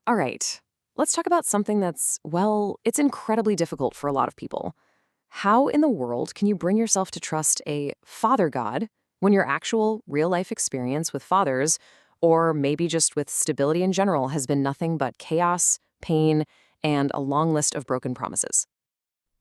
All right, let's talk about something that's, well, it's incredibly difficult for a lot of people. How in the world can you bring yourself to trust a father god when your actual real life experience with fathers, or maybe just with stability in general, has been nothing but chaos, pain, and a long list of broken promises?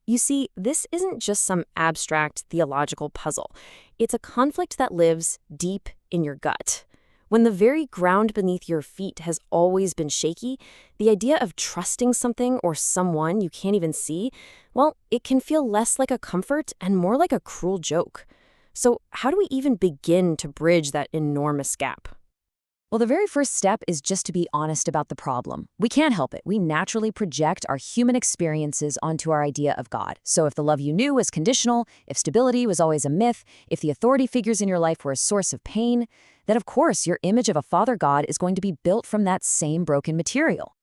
You see, this isn't just some abstract theological puzzle. It's a conflict that lives deep in your gut. When the very ground beneath your feet has always been shaky, the idea of trusting something or someone you can't even see, well, it can feel less like a comfort and more like a cruel joke. So, how do we even begin to bridge that enormous gap? Well, the very first step is just to be honest about the problem. We can't help it. We naturally project our human experiences onto our idea of God. So if the love you knew was conditional, if stability was always a myth, if the authority figures in your life were a source of pain, then of course your image of a father God is going to be built from that same broken material.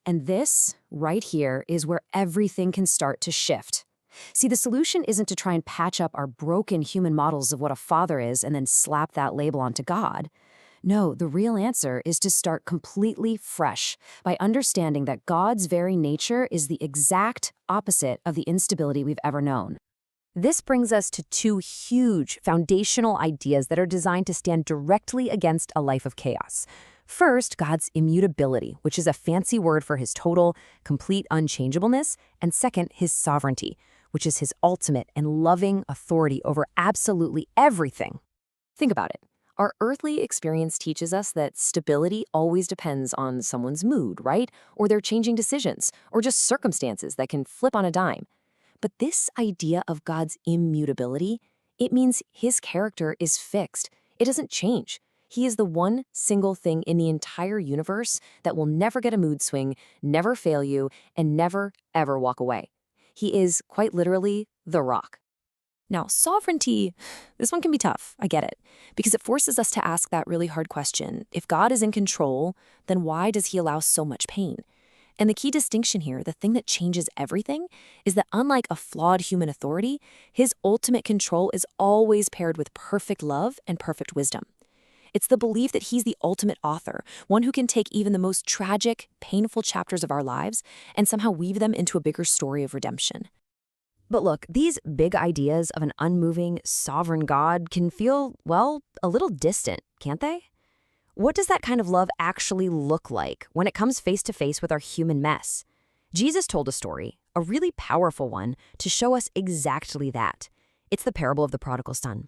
And this, right here, is where everything can start to shift. See, the solution isn't to try and patch up our broken human models of what a father is and then slap that label onto God. No, the real answer is to start completely fresh by understanding that God's very nature is the exact opposite of the instability we've ever known. This brings us to two huge foundational ideas that are designed to stand directly against a life of chaos. First, God's immutability, which is a fancy word for his total, complete unchangeableness, and second, his sovereignty, which is his ultimate and loving authority over absolutely everything. Think about it. Our earthly experience teaches us that stability always depends on someone's mood, right? Or their changing decisions, or just circumstances that can flip on a dime. But this idea of God's immutability, it means his character is fixed. It doesn't change. He is the one single thing in the entire universe that will never get a mood swing, never fail you, and never, ever walk away. He is, quite literally, the rock. Now, sovereignty, this one can be tough, I get it, because it forces us to ask that really hard question. If God is in control, then why does he allow so much pain? And the key distinction here, the thing that changes everything, is that unlike a flawed human authority, his ultimate control is always paired with perfect love and perfect wisdom. It's the belief that he's the ultimate author, one who can take even the most tragic, painful chapters of our lives and somehow weave them into a bigger story of redemption. But look, these big ideas of an unmoving, sovereign God can feel, well, a little distant, can't they? What does that kind of love actually look like when it comes face to face with our human mess? Jesus told a story, a really powerful one, to show us exactly that. It's the parable of the prodigal son.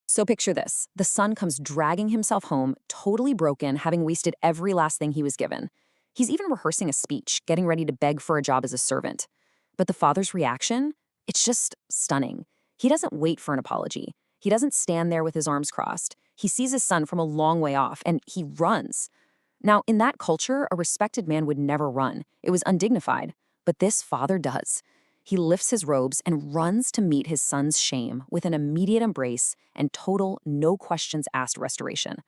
So picture this. The son comes dragging himself home, totally broken, having wasted every last thing he was given. He's even rehearsing a speech, getting ready to beg for a job as a servant. But the father's reaction? It's just stunning. He doesn't wait for an apology. He doesn't stand there with his arms crossed. He sees his son from a long way off, and he runs. Now, in that culture, a respected man would never run. It was undignified. But this father does. He lifts his robes and runs to meet his son's shame with an immediate embrace and total, no questions asked restoration.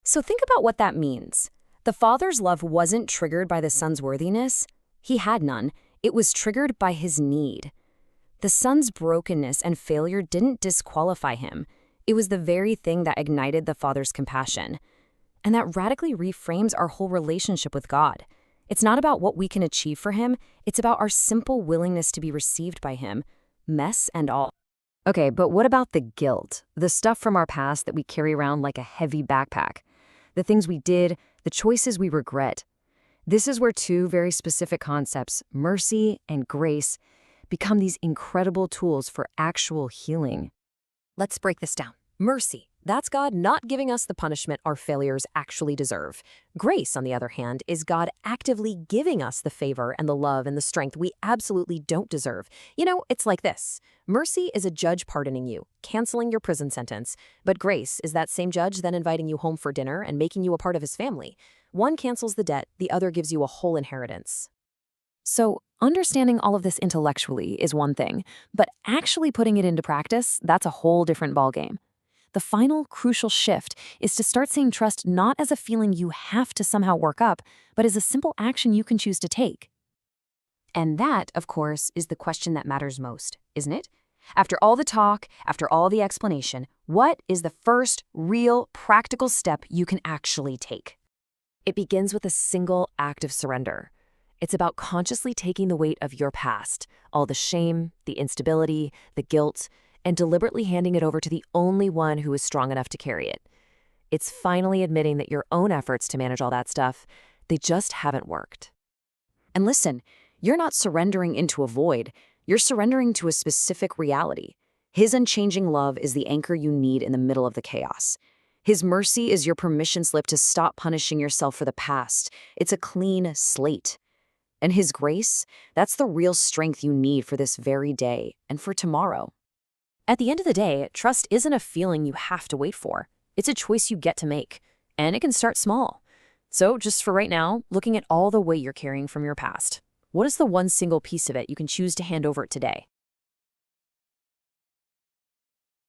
So think about what that means. The father's love wasn't triggered by the son's worthiness. He had none. It was triggered by his need. The son's brokenness and failure didn't disqualify him. It was the very thing that ignited the father's compassion. And that radically reframes our whole relationship with God. It's not about what we can achieve for him. It's about our simple willingness to be received by him, mess and all. Okay, but what about the guilt? The stuff from our past that we carry around like a heavy backpack? The things we did, the choices we regret. This is where two very specific concepts, mercy and grace, become these incredible tools for actual healing. Let's break this down. Mercy. That's God not giving us the punishment our failures actually deserve. Grace, on the other hand, is God actively giving us the favor and the love and the strength we absolutely don't deserve. You know, it's like this. Mercy is a judge pardoning you, canceling your prison sentence. But grace is that same judge then inviting you home for dinner and making you a part of his family. One cancels the debt, the other gives you a whole inheritance. So, understanding all of this intellectually is one thing, but actually putting it into practice, that's a whole different ballgame. The final crucial shift is to start seeing trust not as a feeling you have to somehow work up, but as a simple action you can choose to take. And that, of course, is the question that matters most, isn't it? After all the talk, after all the explanation, what is the first real practical step you can actually take? It begins with a single act of surrender. It's about consciously taking the weight of your past, all the shame, the instability, the guilt, and deliberately handing it over to the only one who is strong enough to carry it. It's finally admitting that your own efforts to manage all that stuff, they just haven't worked. And listen, you're not surrendering into a void. You're surrendering to a specific reality. His unchanging love is the anchor you need in the middle of the chaos. His mercy is your permission slip to stop punishing yourself for the past. It's a clean slate. And His grace, that's the real strength you need for this very day and for tomorrow. At the end of the day, trust isn't a feeling you have to wait for. It's a choice you get to make, and it can start small. So just for right now, looking at all the weight you're carrying from your past, what is the one single piece of it you can choose to hand over today?